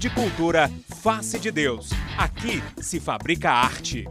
de Cultura Face de Deus. Aqui se fabrica arte.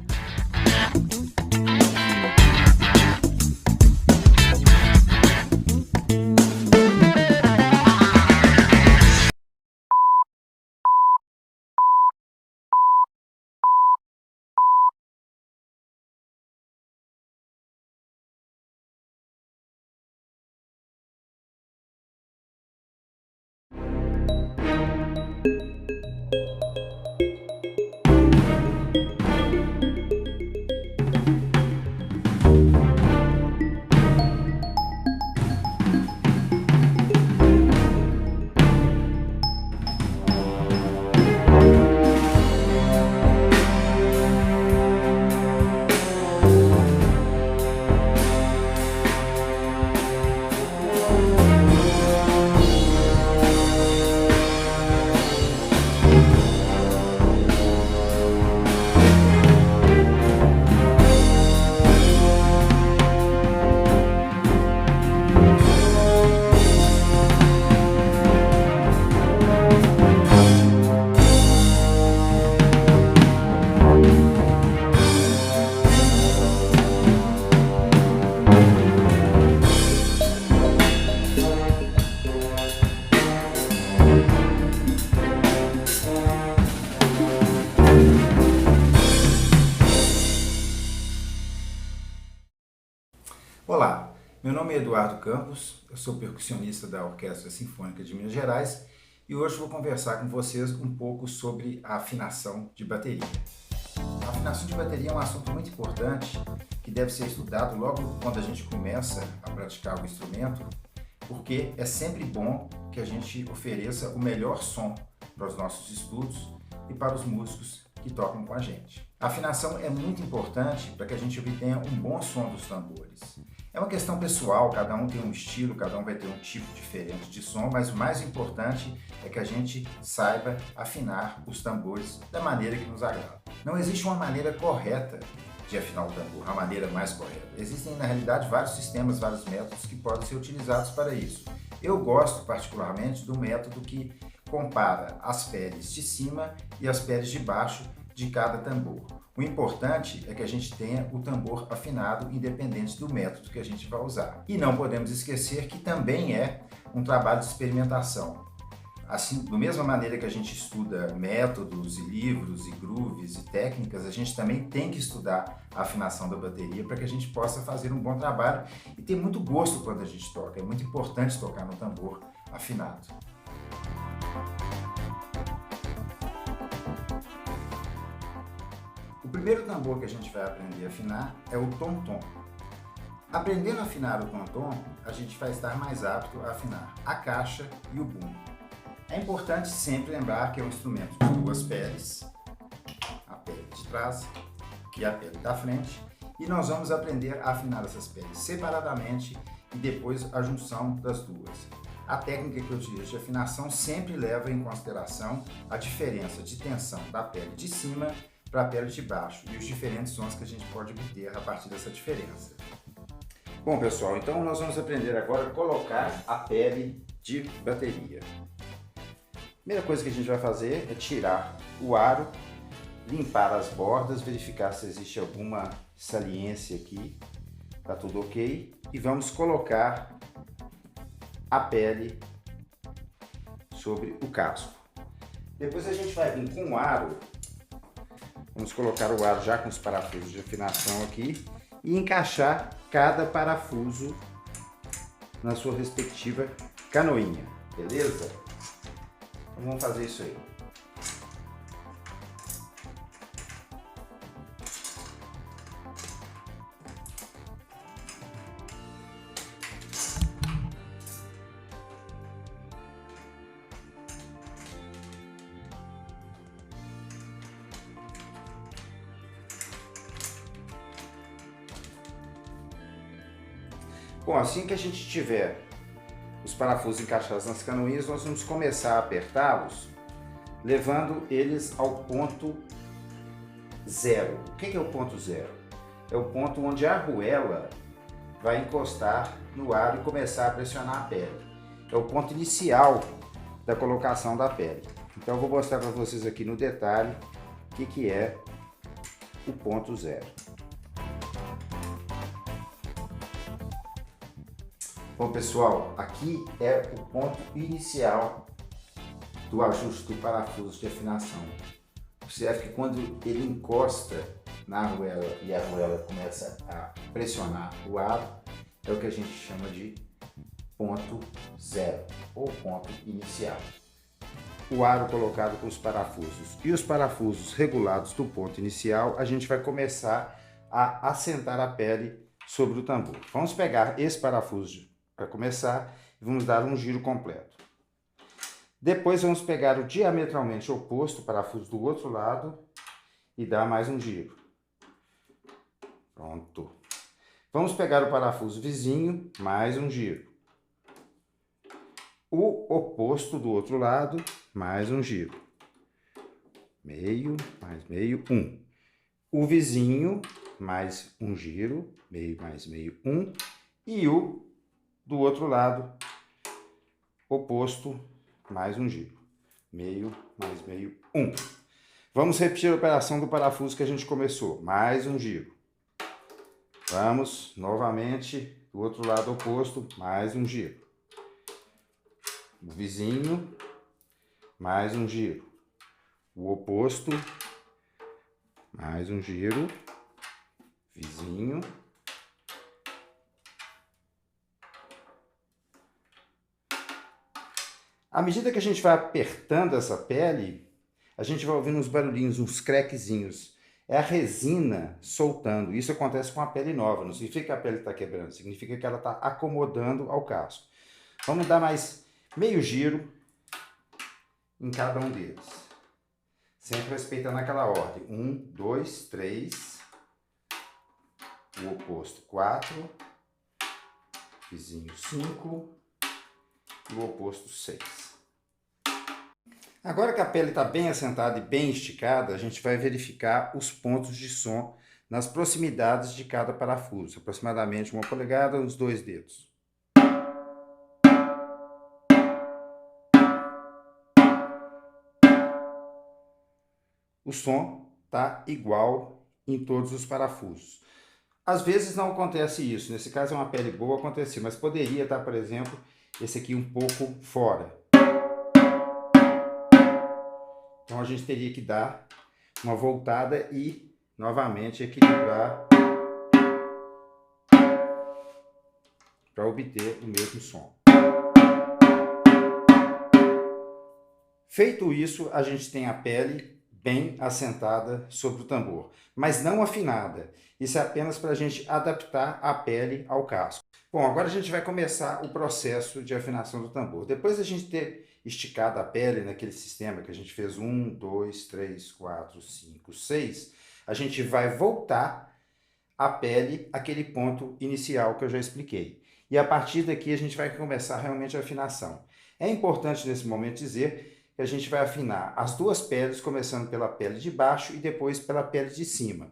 Olá, meu nome é Eduardo Campos, eu sou percussionista da Orquestra Sinfônica de Minas Gerais e hoje vou conversar com vocês um pouco sobre a afinação de bateria. A afinação de bateria é um assunto muito importante que deve ser estudado logo quando a gente começa a praticar o instrumento, porque é sempre bom que a gente ofereça o melhor som para os nossos estudos e para os músicos que tocam com a gente. A afinação é muito importante para que a gente obtenha um bom som dos tambores. É uma questão pessoal, cada um tem um estilo, cada um vai ter um tipo diferente de som, mas o mais importante é que a gente saiba afinar os tambores da maneira que nos agrada. Não existe uma maneira correta de afinar o tambor, a maneira mais correta. Existem, na realidade, vários sistemas, vários métodos que podem ser utilizados para isso. Eu gosto particularmente do método que compara as peles de cima e as peles de baixo de cada tambor. O importante é que a gente tenha o tambor afinado, independente do método que a gente vai usar. E não podemos esquecer que também é um trabalho de experimentação. Assim, da mesma maneira que a gente estuda métodos e livros e grooves e técnicas, a gente também tem que estudar a afinação da bateria para que a gente possa fazer um bom trabalho e ter muito gosto quando a gente toca. É muito importante tocar no tambor afinado. O primeiro tambor que a gente vai aprender a afinar é o tom-tom. Aprendendo a afinar o tom-tom, a gente vai estar mais apto a afinar a caixa e o bumbo. É importante sempre lembrar que é um instrumento de duas peles, a pele de trás e a pele da frente, e nós vamos aprender a afinar essas peles separadamente e depois a junção das duas. A técnica que eu utilizo de afinação sempre leva em consideração a diferença de tensão da pele de cima para a pele de baixo e os diferentes sons que a gente pode obter a partir dessa diferença. Bom, pessoal, então nós vamos aprender agora a colocar a pele de bateria. A primeira coisa que a gente vai fazer é tirar o aro, limpar as bordas, verificar se existe alguma saliência aqui, tá tudo ok, e vamos colocar a pele sobre o casco. Depois a gente vai vir com o aro. Vamos colocar o aro já com os parafusos de afinação aqui e encaixar cada parafuso na sua respectiva canoinha, beleza? Então vamos fazer isso aí. Bom, assim que a gente tiver os parafusos encaixados nas canoinhas, nós vamos começar a apertá-los, levando eles ao ponto zero. O que é o ponto zero? É o ponto onde a arruela vai encostar no aro e começar a pressionar a pele. É o ponto inicial da colocação da pele. Então eu vou mostrar para vocês aqui no detalhe o que é o ponto zero. Bom pessoal, aqui é o ponto inicial do ajuste do parafuso de afinação. Observe que quando ele encosta na arruela e a arruela começa a pressionar o aro, é o que a gente chama de ponto zero ou ponto inicial. O aro colocado com os parafusos e os parafusos regulados do ponto inicial, a gente vai começar a assentar a pele sobre o tambor. Vamos pegar esse parafuso para começar e vamos dar um giro completo. Depois vamos pegar o diametralmente oposto parafuso do outro lado e dar mais um giro. Pronto. Vamos pegar o parafuso vizinho, mais um giro. O oposto do outro lado, mais um giro. Meio, mais meio, um. O vizinho, mais um giro, meio mais meio, um. E o do outro lado, oposto, mais um giro. Meio, mais meio, um. Vamos repetir a operação do parafuso que a gente começou. Mais um giro. Vamos, novamente, do outro lado oposto, mais um giro. O vizinho, mais um giro. O oposto, mais um giro. Vizinho. À medida que a gente vai apertando essa pele, a gente vai ouvindo uns barulhinhos, uns crequezinhos. É a resina soltando. Isso acontece com a pele nova. Não significa que a pele está quebrando, significa que ela está acomodando ao casco. Vamos dar mais meio giro em cada um deles. Sempre respeitando aquela ordem. 1, 2, 3. O oposto 4. Vizinho 5. E o oposto 6. Agora que a pele está bem assentada e bem esticada, a gente vai verificar os pontos de som nas proximidades de cada parafuso, aproximadamente 1 polegada nos 2 dedos. O som está igual em todos os parafusos. Às vezes não acontece isso, nesse caso é uma pele boa, aconteceu, mas poderia estar, por exemplo, esse aqui um pouco fora. Então a gente teria que dar uma voltada e novamente equilibrar para obter o mesmo som. Feito isso, a gente tem a pele bem assentada sobre o tambor, mas não afinada. Isso é apenas para a gente adaptar a pele ao casco. Bom, agora a gente vai começar o processo de afinação do tambor. Depois da gente ter esticado a pele naquele sistema que a gente fez 1, 2, 3, 4, 5, 6, a gente vai voltar a pele àquele ponto inicial que eu já expliquei. E a partir daqui a gente vai começar realmente a afinação. É importante nesse momento dizer que a gente vai afinar as duas peles, começando pela pele de baixo e depois pela pele de cima.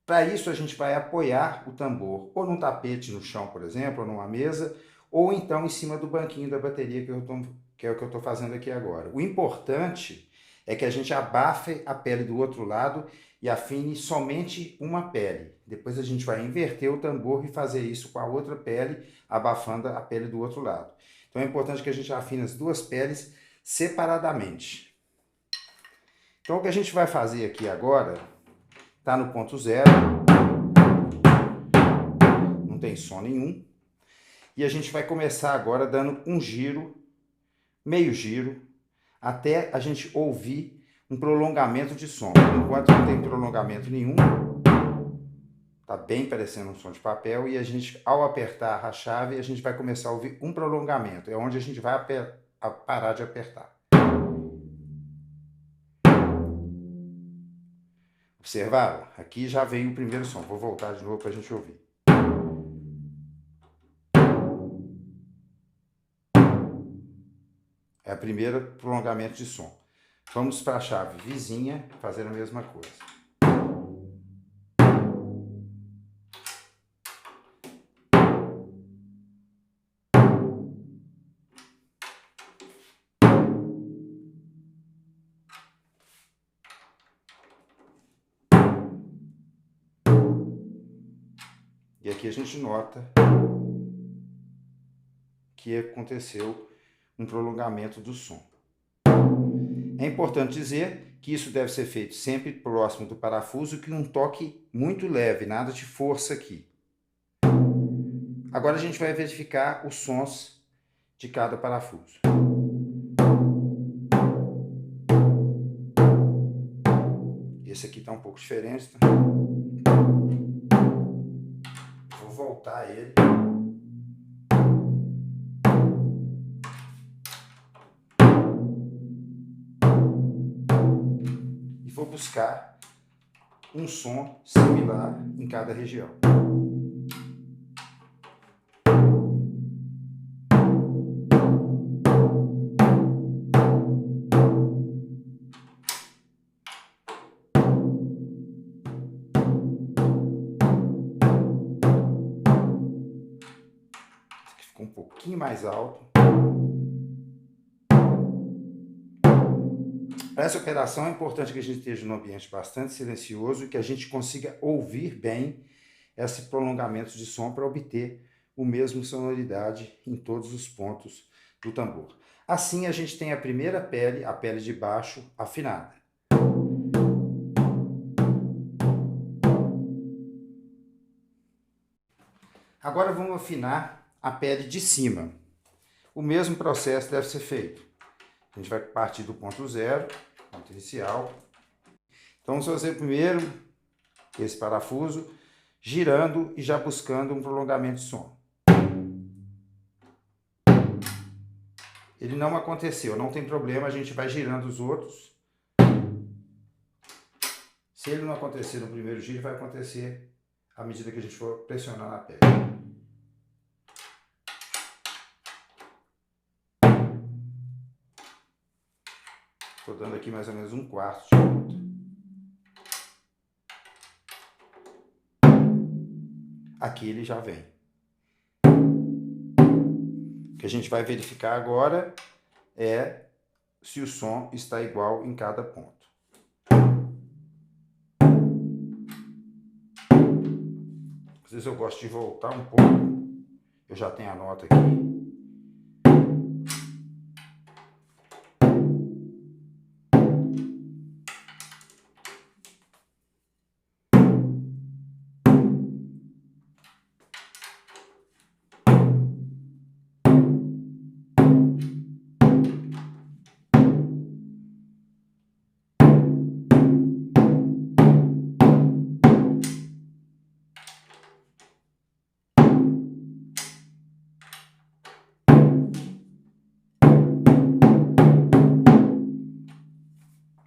Para isso a gente vai apoiar o tambor ou num tapete no chão, por exemplo, ou numa mesa, ou então em cima do banquinho da bateria, que é o que eu estou fazendo aqui agora. O importante é que a gente abafe a pele do outro lado e afine somente uma pele. Depois a gente vai inverter o tambor e fazer isso com a outra pele, abafando a pele do outro lado. Então é importante que a gente afine as duas peles separadamente. Então o que a gente vai fazer aqui agora, está no ponto zero, não tem som nenhum, e a gente vai começar agora dando um giro, meio giro, até a gente ouvir um prolongamento de som. Enquanto não tem prolongamento nenhum, tá bem parecendo um som de papel, e a gente, ao apertar a chave, a gente vai começar a ouvir um prolongamento. É onde a gente vai parar de apertar. Observaram? Aqui já veio o primeiro som. Vou voltar de novo para a gente ouvir. É o primeiro prolongamento de som. Vamos para a chave vizinha fazer a mesma coisa. E aqui a gente nota que aconteceu um prolongamento do som. É importante dizer que isso deve ser feito sempre próximo do parafuso, com um toque muito leve, nada de força aqui. Agora a gente vai verificar os sons de cada parafuso. Esse aqui está um pouco diferente, tá? Vou voltar ele. E vou buscar um som similar em cada região. Um pouquinho mais alto. Para essa operação é importante que a gente esteja num ambiente bastante silencioso e que a gente consiga ouvir bem esse prolongamento de som para obter a mesma sonoridade em todos os pontos do tambor. Assim a gente tem a primeira pele, a pele de baixo, afinada. Agora vamos afinar a pele de cima. O mesmo processo deve ser feito. A gente vai partir do ponto zero, ponto inicial. Então vamos fazer primeiro esse parafuso, girando e já buscando um prolongamento de som. Ele não aconteceu, não tem problema, a gente vai girando os outros. Se ele não acontecer no primeiro giro, vai acontecer à medida que a gente for pressionar na pele. Estou dando aqui mais ou menos um quarto de ponto. Aqui ele já vem. O que a gente vai verificar agora é se o som está igual em cada ponto. Às vezes eu gosto de voltar um pouco. Eu já tenho a nota aqui.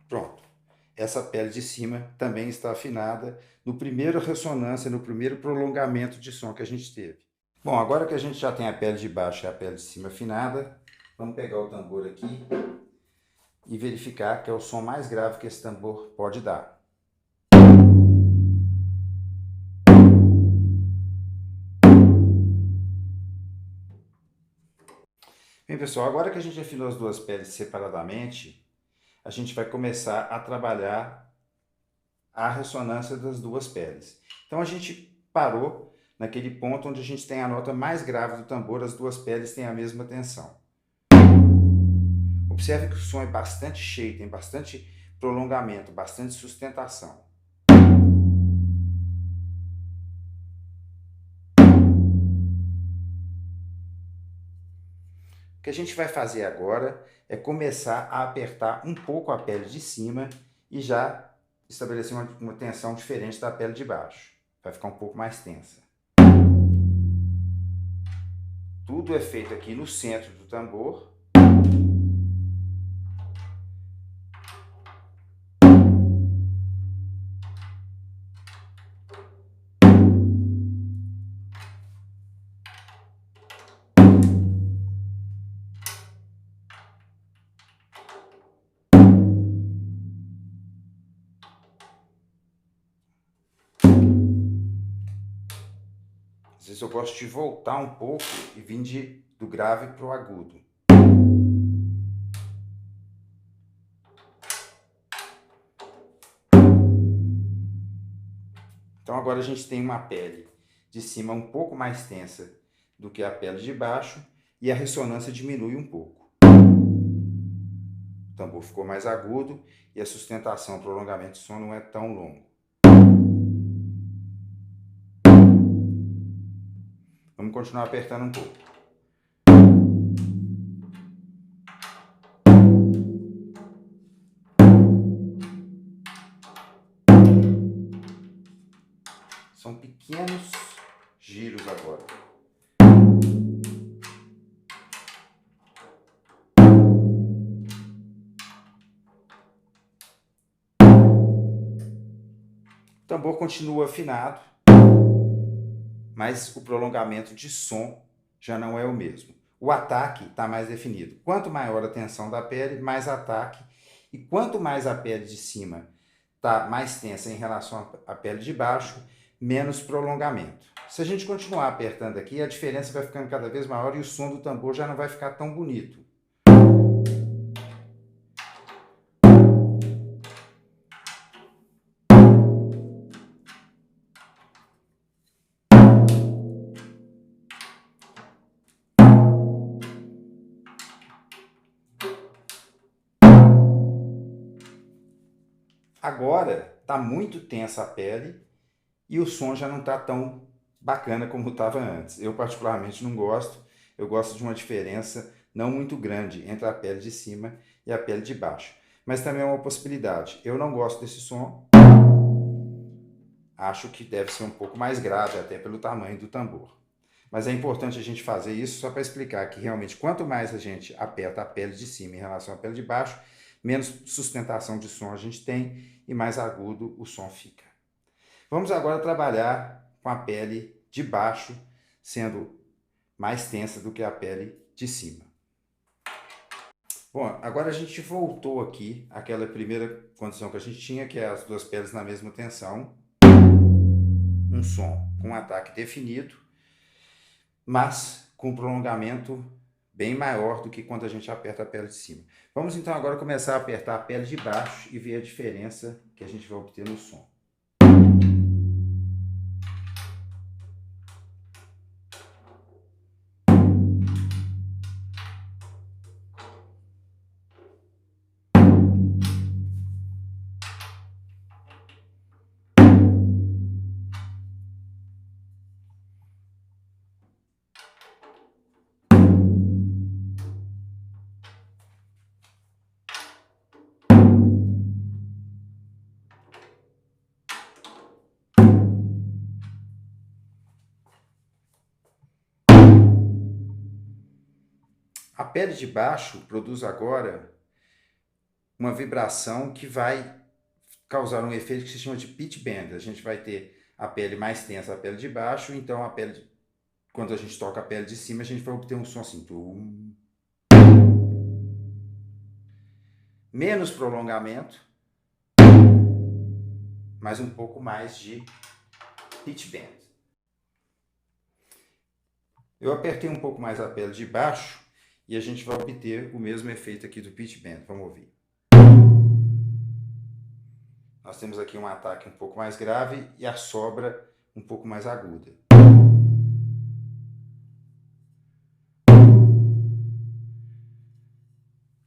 Pronto. Essa pele de cima também está afinada no primeiro ressonância, no primeiro prolongamento de som que a gente teve. Bom, agora que a gente já tem a pele de baixo e a pele de cima afinada, vamos pegar o tambor aqui e verificar que é o som mais grave que esse tambor pode dar. Bem, pessoal, agora que a gente afinou as duas peles separadamente, a gente vai começar a trabalhar a ressonância das duas peles. Então a gente parou naquele ponto onde a gente tem a nota mais grave do tambor, as duas peles têm a mesma tensão. Observe que o som é bastante cheio, tem bastante prolongamento, bastante sustentação. O que a gente vai fazer agora é começar a apertar um pouco a pele de cima e já estabelecer uma tensão diferente da pele de baixo. Vai ficar um pouco mais tensa. Tudo é feito aqui no centro do tambor. Às vezes eu gosto de voltar um pouco e vir do grave para o agudo. Então agora a gente tem uma pele de cima um pouco mais tensa do que a pele de baixo e a ressonância diminui um pouco. O tambor ficou mais agudo e a sustentação, o prolongamento de som não é tão longo. Vamos continuar apertando um pouco. São pequenos giros agora. O tambor continua afinado, mas o prolongamento de som já não é o mesmo. O ataque está mais definido. Quanto maior a tensão da pele, mais ataque. E quanto mais a pele de cima está mais tensa em relação à pele de baixo, menos prolongamento. Se a gente continuar apertando aqui, a diferença vai ficando cada vez maior e o som do tambor já não vai ficar tão bonito. Agora está muito tensa a pele e o som já não está tão bacana como estava antes. Eu particularmente não gosto, eu gosto de uma diferença não muito grande entre a pele de cima e a pele de baixo. Mas também é uma possibilidade. Eu não gosto desse som, acho que deve ser um pouco mais grave, até pelo tamanho do tambor. Mas é importante a gente fazer isso só para explicar que realmente quanto mais a gente aperta a pele de cima em relação à pele de baixo, menos sustentação de som a gente tem e mais agudo o som fica. Vamos agora trabalhar com a pele de baixo sendo mais tensa do que a pele de cima. Bom, agora a gente voltou aqui àquela primeira condição que a gente tinha, que é as duas peles na mesma tensão, um som com um ataque definido, mas com prolongamento bem maior do que quando a gente aperta a pele de cima. Vamos então agora começar a apertar a pele de baixo e ver a diferença que a gente vai obter no som. A pele de baixo produz agora uma vibração que vai causar um efeito que se chama de pitch bend. A gente vai ter a pele mais tensa, a pele de baixo, então quando a gente toca a pele de cima, a gente vai obter um som assim. Menos prolongamento, mas um pouco mais de pitch bend. Eu apertei um pouco mais a pele de baixo e a gente vai obter o mesmo efeito aqui do pitch bend. Vamos ouvir. Nós temos aqui um ataque um pouco mais grave e a sobra um pouco mais aguda.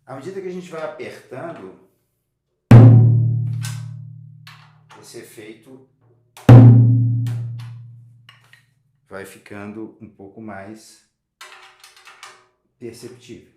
À medida que a gente vai apertando, esse efeito vai ficando um pouco mais perceptível.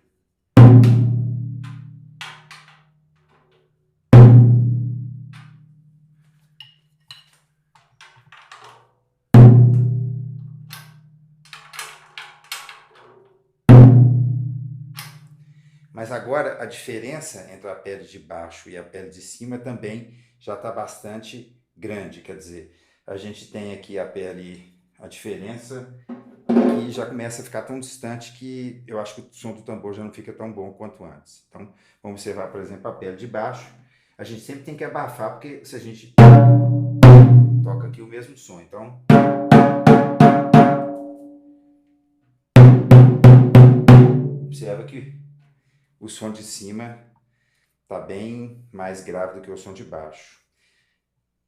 Mas agora a diferença entre a pele de baixo e a pele de cima também já está bastante grande. Quer dizer, a gente tem aqui a diferença que já começa a ficar tão distante que eu acho que o som do tambor já não fica tão bom quanto antes. Então, vamos observar, por exemplo, a pele de baixo. A gente sempre tem que abafar, porque se a gente toca aqui o mesmo som, então... Observa que o som de cima está bem mais grave do que o som de baixo.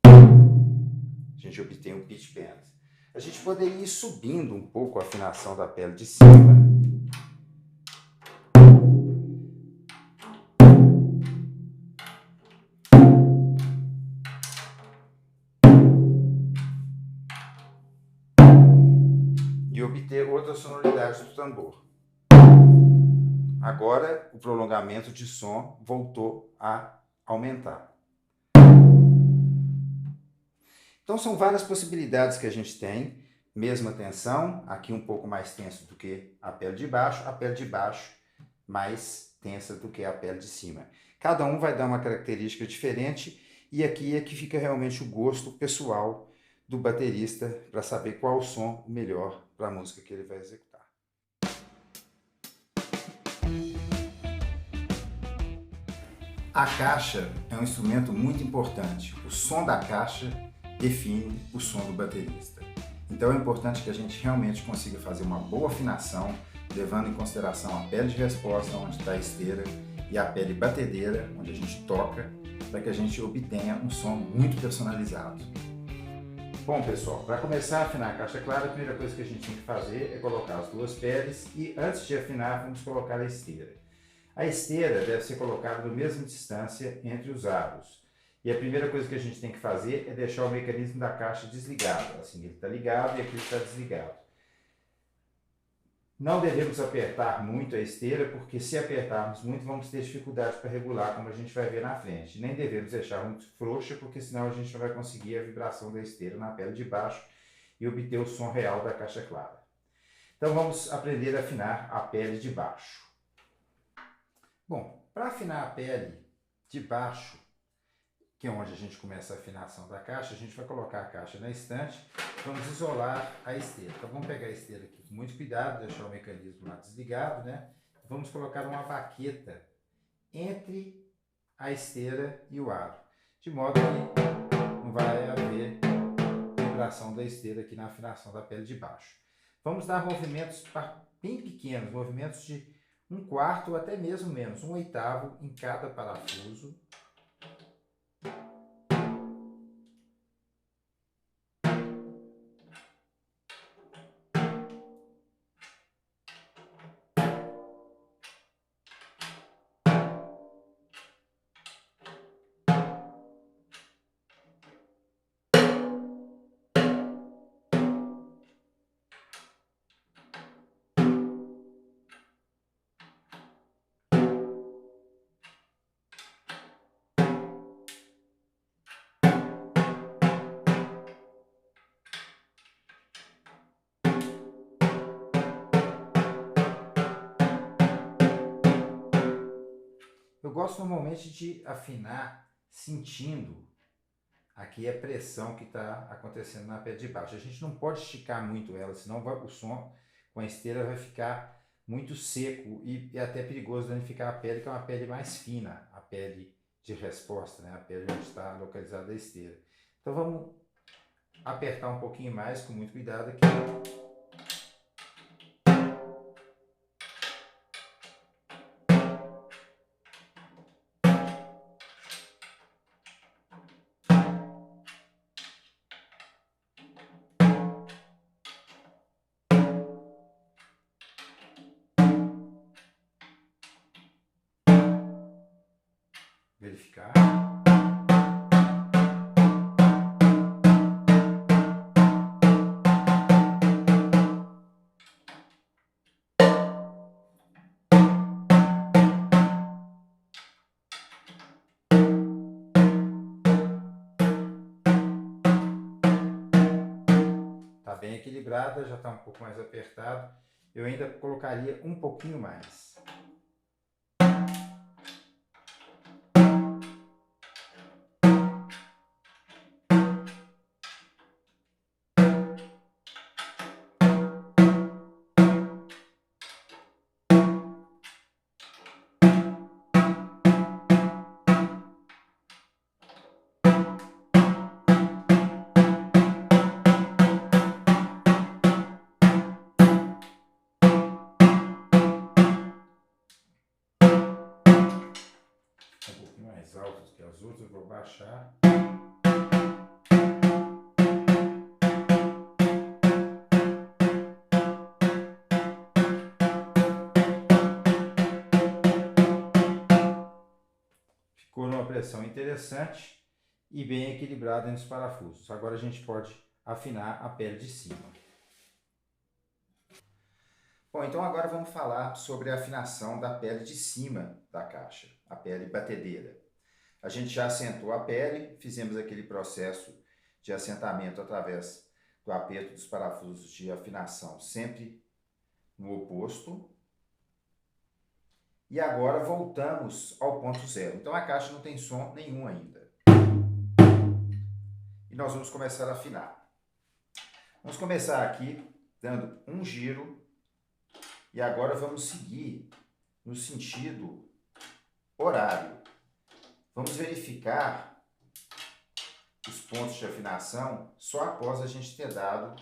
A gente obtém um pitch bend. A gente poderia ir subindo um pouco a afinação da pele de cima. E obter outra sonoridade do tambor. Agora o prolongamento de som voltou a aumentar. Então são várias possibilidades que a gente tem. Mesma tensão, aqui um pouco mais tenso do que a pele de baixo mais tensa do que a pele de cima. Cada um vai dar uma característica diferente e aqui é que fica realmente o gosto pessoal do baterista para saber qual o som melhor para a música que ele vai executar. A caixa é um instrumento muito importante. O som da caixa define o som do baterista. Então é importante que a gente realmente consiga fazer uma boa afinação, levando em consideração a pele de resposta, onde está a esteira, e a pele batedeira, onde a gente toca, para que a gente obtenha um som muito personalizado. Bom, pessoal, para começar a afinar a caixa clara, a primeira coisa que a gente tem que fazer é colocar as duas peles e antes de afinar, vamos colocar a esteira. A esteira deve ser colocada na mesma distância entre os aros. E a primeira coisa que a gente tem que fazer é deixar o mecanismo da caixa desligado. Assim, ele está ligado e aqui está desligado. Não devemos apertar muito a esteira, porque se apertarmos muito, vamos ter dificuldade para regular, como a gente vai ver na frente. Nem devemos deixar muito frouxa, porque senão a gente não vai conseguir a vibração da esteira na pele de baixo e obter o som real da caixa clara. Então vamos aprender a afinar a pele de baixo. Bom, para afinar a pele de baixo, que é onde a gente começa a afinação da caixa, a gente vai colocar a caixa na estante, vamos isolar a esteira. Então vamos pegar a esteira aqui com muito cuidado, deixar o mecanismo lá desligado, né? Vamos colocar uma baqueta entre a esteira e o aro, de modo que não vai haver vibração da esteira aqui na afinação da pele de baixo. Vamos dar movimentos bem pequenos, movimentos de 1/4 ou até mesmo menos, 1/8 em cada parafuso. Eu gosto normalmente de afinar sentindo aqui a pressão que está acontecendo na pele de baixo. A gente não pode esticar muito ela, senão o som com a esteira vai ficar muito seco e até perigoso danificar a pele, que é uma pele mais fina, a pele de resposta, né? A pele onde está localizada a esteira. Então vamos apertar um pouquinho mais, com muito cuidado aqui. Verificar. Está bem equilibrada, já está um pouco mais apertado. Eu ainda colocaria um pouquinho mais. Um pouquinho mais alto do que as outras, vou baixar. ficou numa pressão interessante e bem equilibrada nos parafusos. Agora a gente pode afinar a pele de cima. Bom, então agora vamos falar sobre a afinação da pele de cima da caixa, a pele batedeira. A gente já assentou a pele, fizemos aquele processo de assentamento através do aperto dos parafusos de afinação, sempre no oposto. E agora voltamos ao ponto zero. Então a caixa não tem som nenhum ainda. E nós vamos começar a afinar. Vamos começar aqui dando um giro. E agora vamos seguir no sentido horário. Vamos verificar os pontos de afinação só após a gente ter dado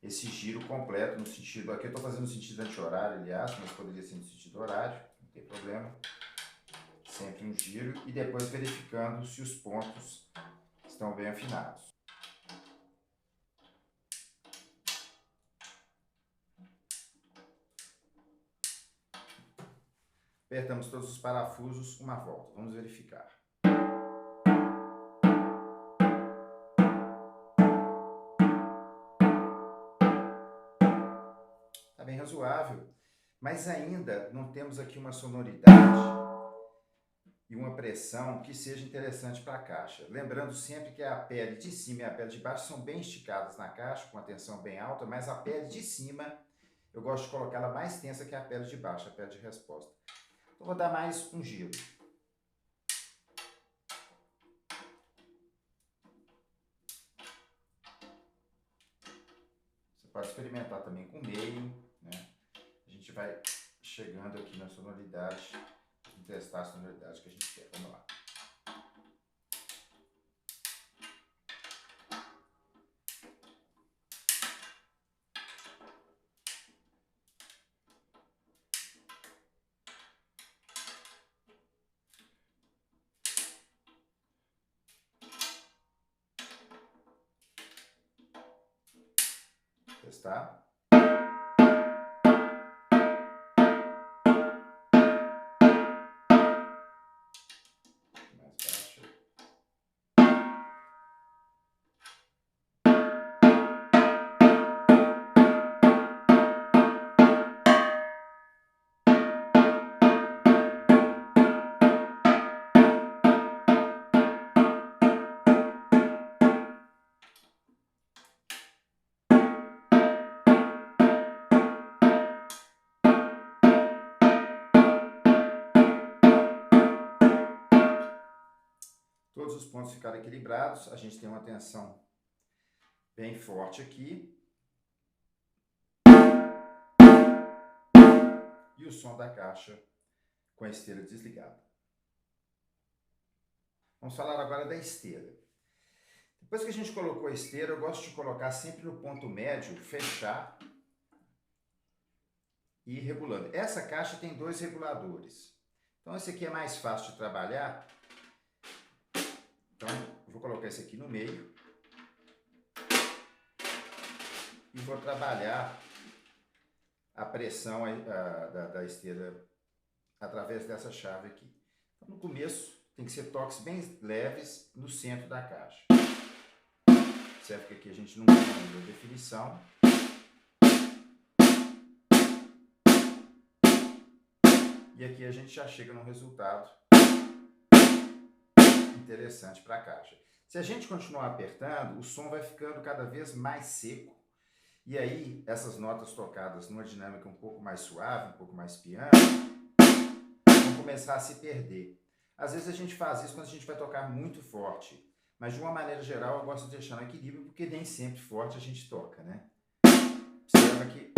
esse giro completo no sentido... Aqui eu estou fazendo no sentido anti-horário, aliás, mas poderia ser no sentido horário, não tem problema. Sempre um giro e depois verificando se os pontos estão bem afinados. Apertamos todos os parafusos uma volta. Vamos verificar. Está bem razoável, mas ainda não temos aqui uma sonoridade e uma pressão que seja interessante para a caixa. Lembrando sempre que a pele de cima e a pele de baixo são bem esticadas na caixa, com a tensão bem alta, mas a pele de cima eu gosto de colocá-la mais tensa que a pele de baixo, a pele de resposta. Então, vou dar mais um giro. Você pode experimentar também com meio, né? A gente vai chegando aqui na sonoridade, vamos testar a sonoridade que a gente quer. Vamos lá. Testar. Mais baixo. Todos os pontos ficaram equilibrados, a gente tem uma tensão bem forte aqui. E o som da caixa com a esteira desligada. Vamos falar agora da esteira. Depois que a gente colocou a esteira, eu gosto de colocar sempre no ponto médio, fechar e ir regulando. Essa caixa tem dois reguladores. Então esse aqui é mais fácil de trabalhar. Então, eu vou colocar esse aqui no meio e vou trabalhar a pressão da esteira através dessa chave aqui. Então, no começo, tem que ser toques bem leves no centro da caixa. Certo que aqui a gente não tem ainda definição. E aqui a gente já chega num resultado interessante para a caixa. Se a gente continuar apertando, o som vai ficando cada vez mais seco. E aí, essas notas tocadas numa dinâmica um pouco mais suave, um pouco mais piano, vão começar a se perder. Às vezes a gente faz isso quando a gente vai tocar muito forte. Mas de uma maneira geral, eu gosto de deixar no equilíbrio, porque nem sempre forte a gente toca, né? Observa que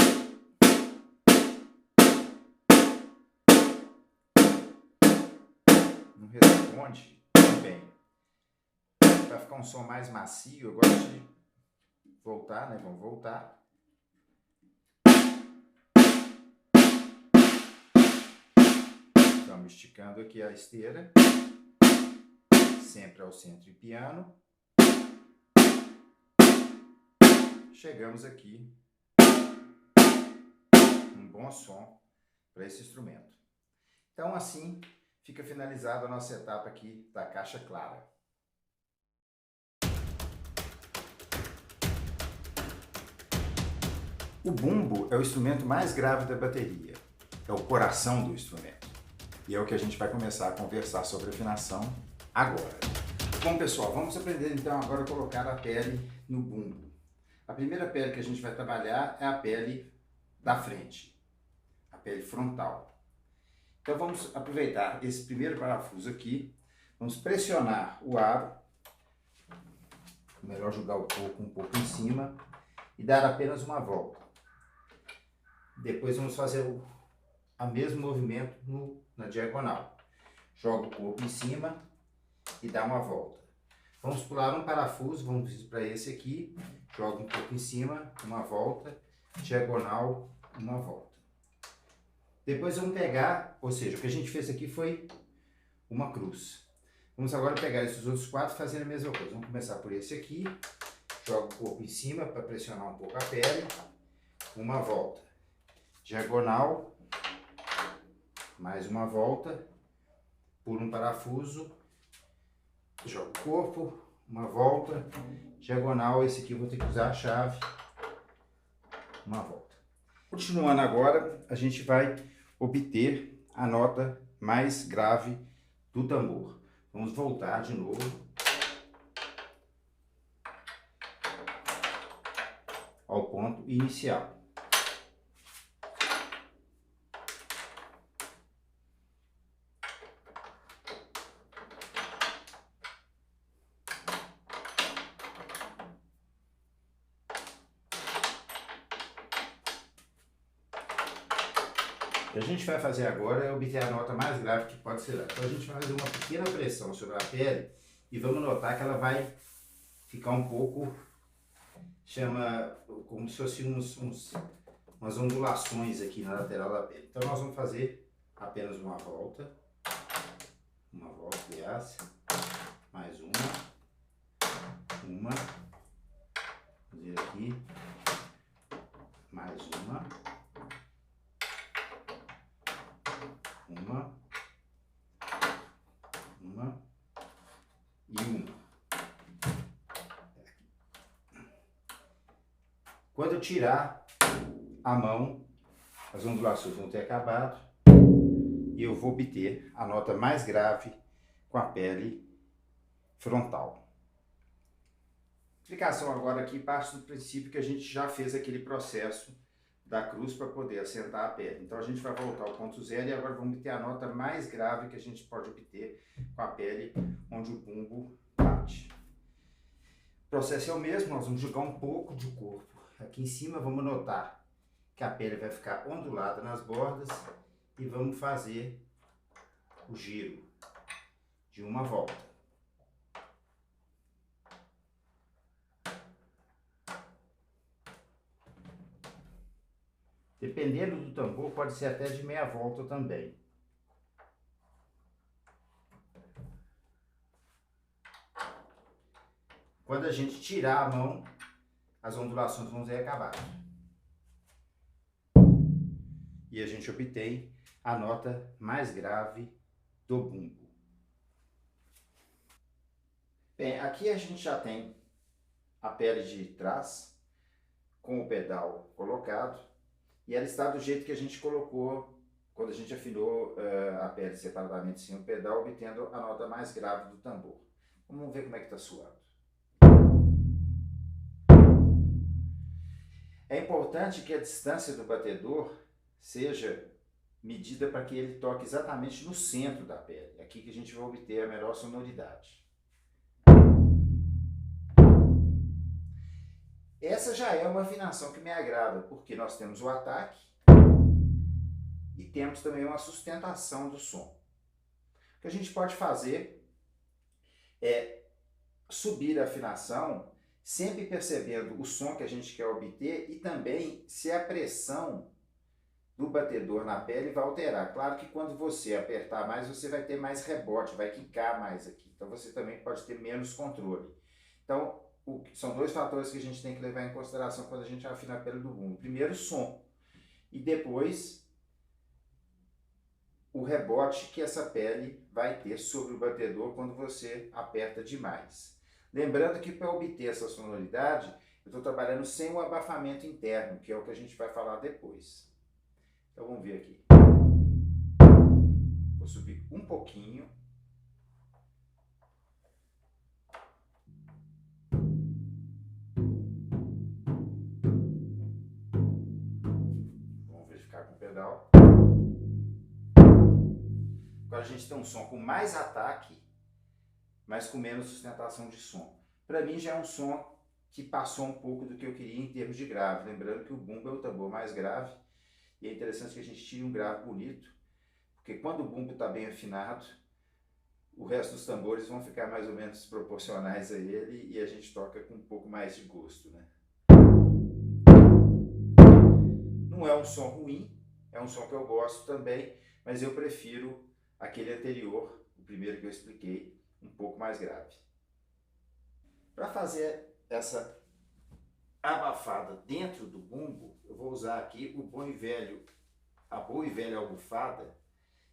não responde bem. Para ficar um som mais macio, eu gosto de voltar, né? Vamos voltar. Estamos esticando aqui a esteira, sempre ao centro e piano. Chegamos aqui, um bom som para esse instrumento. Então assim fica finalizada a nossa etapa aqui da caixa clara. O bumbo é o instrumento mais grave da bateria, é o coração do instrumento. E é o que a gente vai começar a conversar sobre afinação agora. Bom, pessoal, vamos aprender então agora a colocar a pele no bumbo. A primeira pele que a gente vai trabalhar é a pele da frente, a pele frontal. Então vamos aproveitar esse primeiro parafuso aqui, vamos pressionar o aro, melhor jogar o corpo um pouco em cima e dar apenas uma volta. Depois vamos fazer o mesmo movimento na diagonal. Joga o corpo em cima e dá uma volta. Vamos pular um parafuso, vamos ir para esse aqui, joga um pouco em cima, uma volta, diagonal, uma volta. Depois vamos pegar, ou seja, o que a gente fez aqui foi uma cruz. Vamos agora pegar esses outros quatro e fazer a mesma coisa. Vamos começar por esse aqui, joga o corpo em cima para pressionar um pouco a pele, uma volta. Diagonal, mais uma volta, pula um parafuso, joga o corpo, uma volta, diagonal, esse aqui eu vou ter que usar a chave, uma volta. Continuando agora, a gente vai obter a nota mais grave do tambor. Vamos voltar de novo ao ponto inicial. O que a gente vai fazer agora é obter a nota mais grave que pode ser. Então a gente vai fazer uma pequena pressão sobre a pele e vamos notar que ela vai ficar um pouco, como se fosse umas ondulações aqui na lateral da pele. Então nós vamos fazer apenas uma volta, aliás, mais uma, fazer aqui, mais uma e uma. Quando eu tirar a mão, as ondulações vão ter acabado e eu vou obter a nota mais grave com a pele frontal. A explicação agora aqui parte do princípio que a gente já fez aquele processo da cruz para poder assentar a pele. Então a gente vai voltar ao ponto zero e agora vamos obter a nota mais grave que a gente pode obter com a pele onde o bumbo bate. O processo é o mesmo, nós vamos jogar um pouco de corpo aqui em cima, vamos notar que a pele vai ficar ondulada nas bordas e vamos fazer o giro de uma volta. Dependendo do tambor, pode ser até de meia volta também. Quando a gente tirar a mão, as ondulações vão ter acabado. E a gente obtém a nota mais grave do bumbo. Bem, aqui a gente já tem a pele de trás com o pedal colocado. E ela está do jeito que a gente colocou quando a gente afinou a pele separadamente sem o pedal, obtendo a nota mais grave do tambor. Vamos ver como é que está suando. É importante que a distância do batedor seja medida para que ele toque exatamente no centro da pele. É aqui que a gente vai obter a melhor sonoridade. Essa já é uma afinação que me agrada, porque nós temos o ataque e temos também uma sustentação do som. O que a gente pode fazer é subir a afinação, sempre percebendo o som que a gente quer obter e também se a pressão do batedor na pele vai alterar. Claro que quando você apertar mais, você vai ter mais rebote, vai quicar mais aqui. Então você também pode ter menos controle. Então, são dois fatores que a gente tem que levar em consideração quando a gente afina a pele do bumbo. Primeiro, o som. E depois, o rebote que essa pele vai ter sobre o batedor quando você aperta demais. Lembrando que para obter essa sonoridade, eu estou trabalhando sem o abafamento interno, que é o que a gente vai falar depois. Então vamos ver aqui. Vou subir um pouquinho. Vamos verificar com o pedal. Agora a gente tem um som com mais ataque, mas com menos sustentação de som. Para mim já é um som que passou um pouco do que eu queria em termos de grave. Lembrando que o bumbo é o tambor mais grave. E é interessante que a gente tire um grave bonito, porque quando o bumbo está bem afinado, o resto dos tambores vão ficar mais ou menos proporcionais a ele e a gente toca com um pouco mais de gosto, né? Não é um som ruim, é um som que eu gosto também, mas eu prefiro aquele anterior, o primeiro que eu expliquei, um pouco mais grave. Para fazer essa abafada dentro do bumbo, eu vou usar aqui a boa e velha almofada,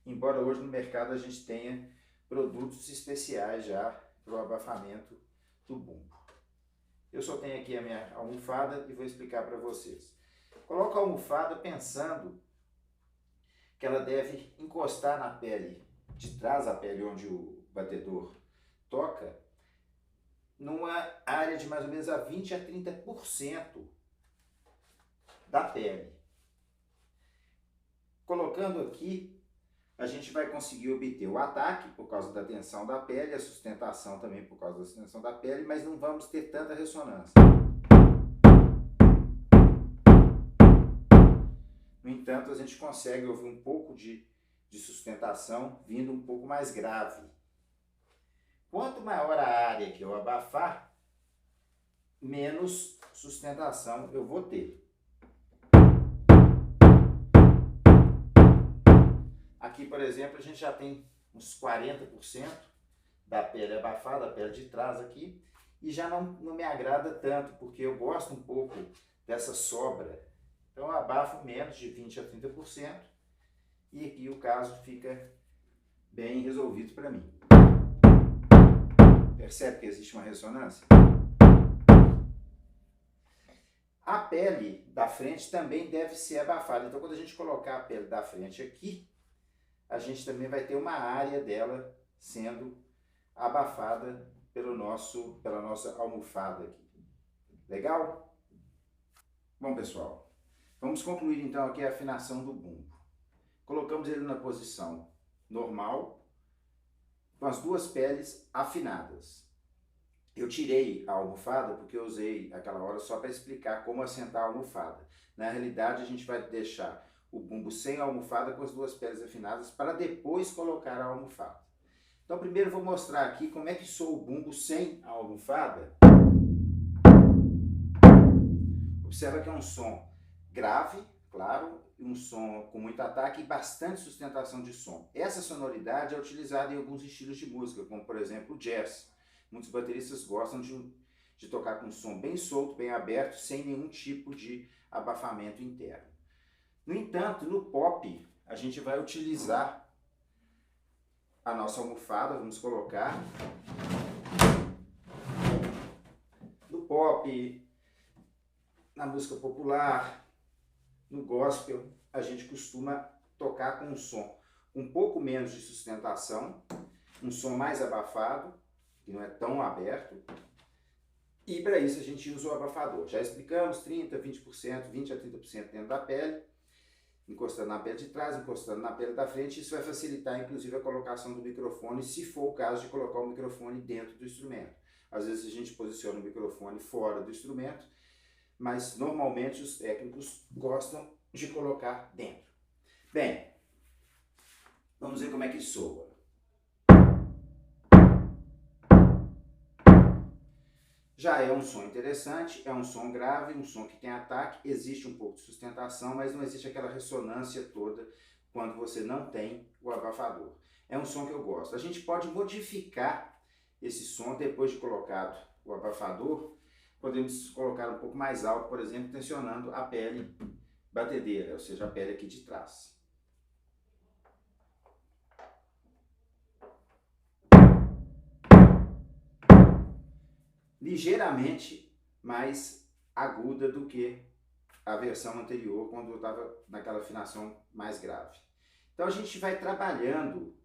embora hoje no mercado a gente tenha produtos especiais já para o abafamento do bumbo. Eu só tenho aqui a minha almofada e vou explicar para vocês. Coloco a almofada pensando que ela deve encostar na pele de trás da pele onde o batedor toca, numa área de mais ou menos a 20 a 30% da pele. Colocando aqui, a gente vai conseguir obter o ataque por causa da tensão da pele, a sustentação também por causa da sustentação da pele, mas não vamos ter tanta ressonância. No entanto, a gente consegue ouvir um pouco de sustentação vindo um pouco mais grave. Quanto maior a área que eu abafar, menos sustentação eu vou ter. Aqui, por exemplo, a gente já tem uns 40% da pele abafada, a pele de trás aqui, e já não me agrada tanto, porque eu gosto um pouco dessa sobra. Então eu abafo menos de 20 a 30%, e aqui o caso fica bem resolvido para mim. Percebe que existe uma ressonância? A pele da frente também deve ser abafada. Então, quando a gente colocar a pele da frente aqui, a gente também vai ter uma área dela sendo abafada pela nossa almofada aqui. Legal? Bom, pessoal, vamos concluir então aqui a afinação do bumbo. Colocamos ele na posição normal, com as duas peles afinadas. Eu tirei a almofada porque eu usei aquela hora só para explicar como assentar a almofada. Na realidade, a gente vai deixar o bumbo sem a almofada com as duas peles afinadas para depois colocar a almofada. Então, primeiro eu vou mostrar aqui como é que soa o bumbo sem a almofada. Observa que é um som grave, claro, um som com muito ataque e bastante sustentação de som. Essa sonoridade é utilizada em alguns estilos de música, como por exemplo o jazz. Muitos bateristas gostam de tocar com um som bem solto, bem aberto, sem nenhum tipo de abafamento interno. No entanto, no pop, a gente vai utilizar a nossa almofada, vamos colocar. No pop, na música popular, no gospel, a gente costuma tocar com um som um pouco menos de sustentação, um som mais abafado, que não é tão aberto, e para isso a gente usa o abafador. Já explicamos, 30%, 20%, 20 a 30% dentro da pele, encostando na pele de trás, encostando na pele da frente. Isso vai facilitar inclusive a colocação do microfone, se for o caso de colocar o microfone dentro do instrumento. Às vezes a gente posiciona o microfone fora do instrumento, mas normalmente os técnicos gostam de colocar dentro. Bem, vamos ver como é que soa. Já é um som interessante, é um som grave, um som que tem ataque, existe um pouco de sustentação, mas não existe aquela ressonância toda quando você não tem o abafador. É um som que eu gosto. A gente pode modificar esse som depois de colocado o abafador. Podemos colocar um pouco mais alto, por exemplo, tensionando a pele batedeira, ou seja, a pele aqui de trás. ligeiramente mais aguda do que a versão anterior, quando eu estava naquela afinação mais grave. Então a gente vai trabalhando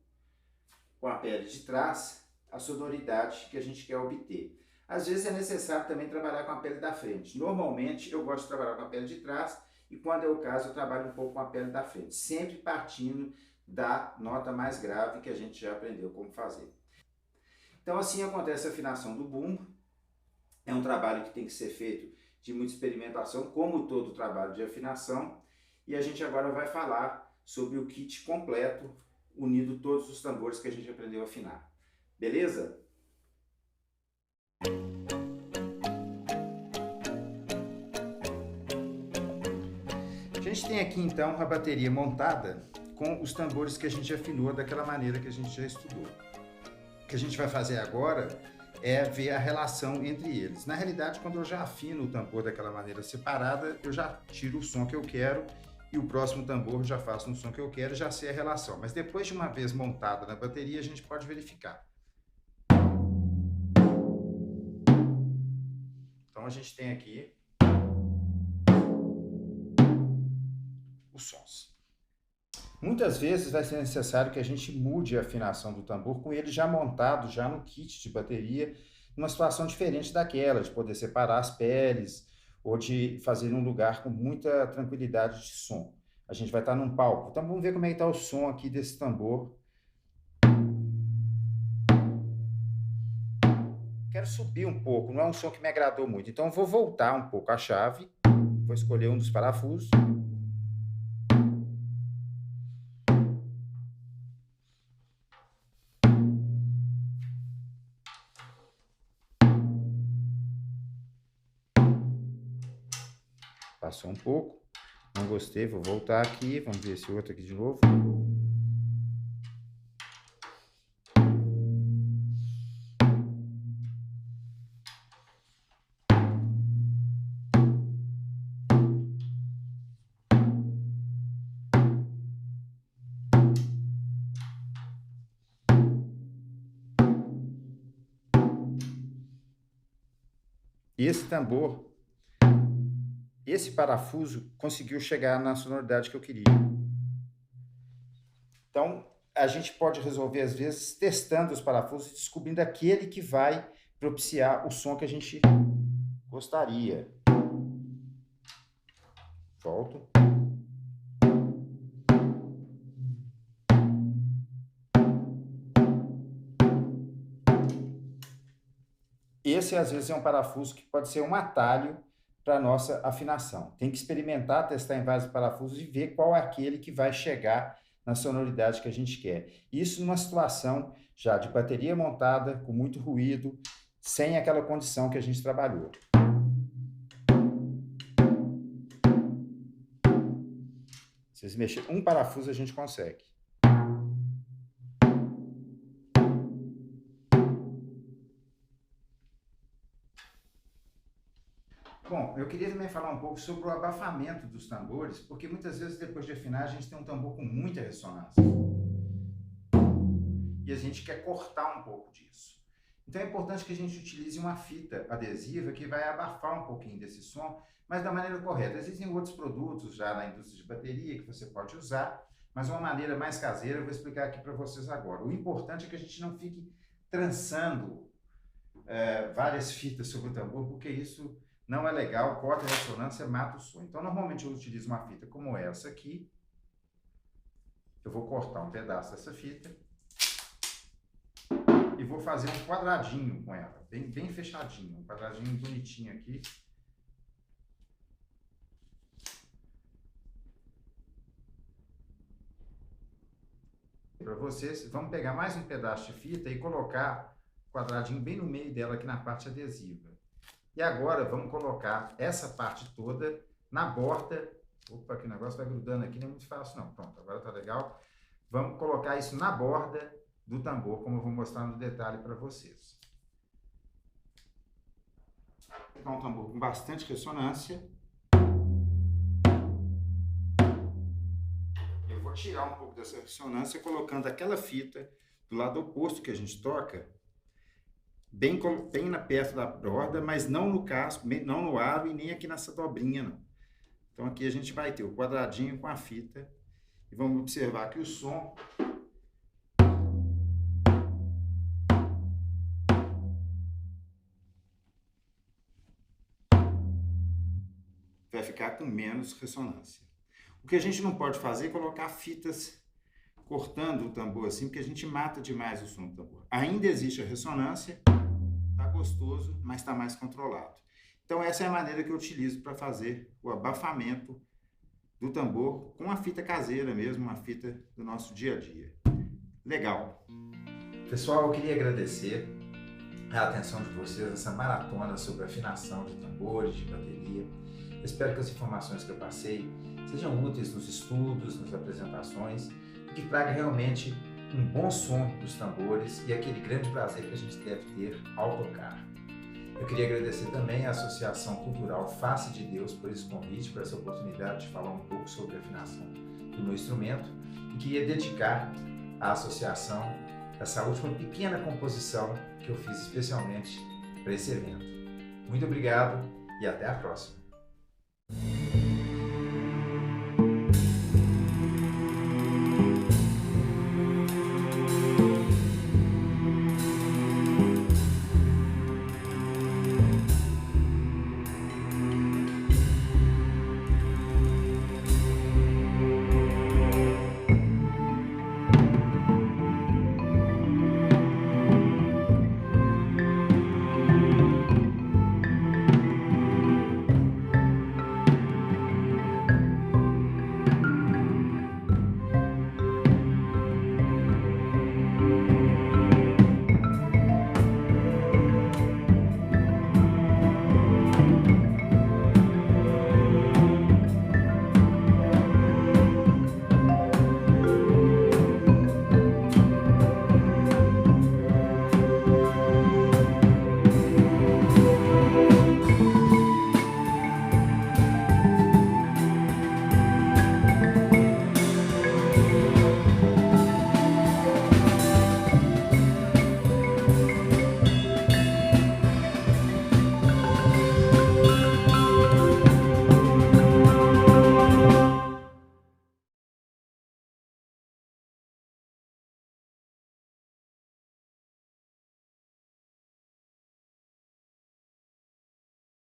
com a pele de trás a sonoridade que a gente quer obter. Às vezes é necessário também trabalhar com a pele da frente. Normalmente eu gosto de trabalhar com a pele de trás e quando é o caso eu trabalho um pouco com a pele da frente, sempre partindo da nota mais grave que a gente já aprendeu como fazer. Então assim acontece a afinação do bumbo. É um trabalho que tem que ser feito de muita experimentação, como todo trabalho de afinação. E a gente agora vai falar sobre o kit completo, unindo todos os tambores que a gente aprendeu a afinar. Beleza? A gente tem aqui então a bateria montada com os tambores que a gente afinou daquela maneira que a gente já estudou. O que a gente vai fazer agora é ver a relação entre eles. Na realidade, quando eu já afino o tambor daquela maneira separada, eu já tiro o som que eu quero e o próximo tambor eu já faço no som que eu quero e já sei a relação. Mas depois de uma vez montada na bateria, a gente pode verificar. Então a gente tem aqui os sons. Muitas vezes vai ser necessário que a gente mude a afinação do tambor com ele já montado, já no kit de bateria, numa situação diferente daquela, de poder separar as peles ou de fazer num lugar com muita tranquilidade de som. A gente vai estar num palco, então vamos ver como é que está o som aqui desse tambor. Quero subir um pouco, não é um som que me agradou muito, então eu vou voltar um pouco a chave, vou escolher um dos parafusos. Passou um pouco, não gostei, vou voltar aqui, vamos ver esse outro aqui de novo. Esse tambor, esse parafuso conseguiu chegar na sonoridade que eu queria. Então, a gente pode resolver, às vezes, testando os parafusos e descobrindo aquele que vai propiciar o som que a gente gostaria. Volto. Esse, às vezes, é um parafuso que pode ser um atalho para a nossa afinação. Tem que experimentar, testar em vários parafusos e ver qual é aquele que vai chegar na sonoridade que a gente quer. Isso numa situação já de bateria montada, com muito ruído, sem aquela condição que a gente trabalhou. Se vocês mexerem um parafuso, a gente consegue. Bom, eu queria também falar um pouco sobre o abafamento dos tambores, porque muitas vezes depois de afinar a gente tem um tambor com muita ressonância. E a gente quer cortar um pouco disso. Então é importante que a gente utilize uma fita adesiva que vai abafar um pouquinho desse som, mas da maneira correta. Existem outros produtos já na indústria de bateria que você pode usar, mas uma maneira mais caseira eu vou explicar aqui para vocês agora. O importante é que a gente não fique trançando várias fitas sobre o tambor, porque isso não é legal, corta a ressonância, mata o som. Então, normalmente eu utilizo uma fita como essa aqui. Eu vou cortar um pedaço dessa fita e vou fazer um quadradinho com ela, bem fechadinho, um quadradinho bonitinho aqui. Para vocês, vamos pegar mais um pedaço de fita e colocar o quadradinho bem no meio dela aqui na parte adesiva. E agora vamos colocar essa parte toda na borda. Opa, que o negócio vai grudando aqui, não é muito fácil não. Pronto, agora tá legal. Vamos colocar isso na borda do tambor, como eu vou mostrar no detalhe para vocês. Então, um tambor com bastante ressonância. Eu vou tirar um pouco dessa ressonância colocando aquela fita do lado oposto que a gente toca bem perto da borda, mas não no casco, não no aro e nem aqui nessa dobrinha, não. Então aqui a gente vai ter o quadradinho com a fita e vamos observar que o som vai ficar com menos ressonância. O que a gente não pode fazer é colocar fitas cortando o tambor assim, porque a gente mata demais o som do tambor. Ainda existe a ressonância, tá gostoso, mas está mais controlado. Então essa é a maneira que eu utilizo para fazer o abafamento do tambor com a fita caseira mesmo, uma fita do nosso dia a dia. Legal! Pessoal, eu queria agradecer a atenção de vocês nessa maratona sobre afinação de tambores, de bateria. Eu espero que as informações que eu passei sejam úteis nos estudos, nas apresentações, e que traga realmente um bom som dos tambores e aquele grande prazer que a gente deve ter ao tocar. Eu queria agradecer também à Associação Cultural Face de Deus por esse convite, por essa oportunidade de falar um pouco sobre a afinação do meu instrumento, e queria dedicar à associação essa última pequena composição que eu fiz especialmente para esse evento. Muito obrigado e até a próxima!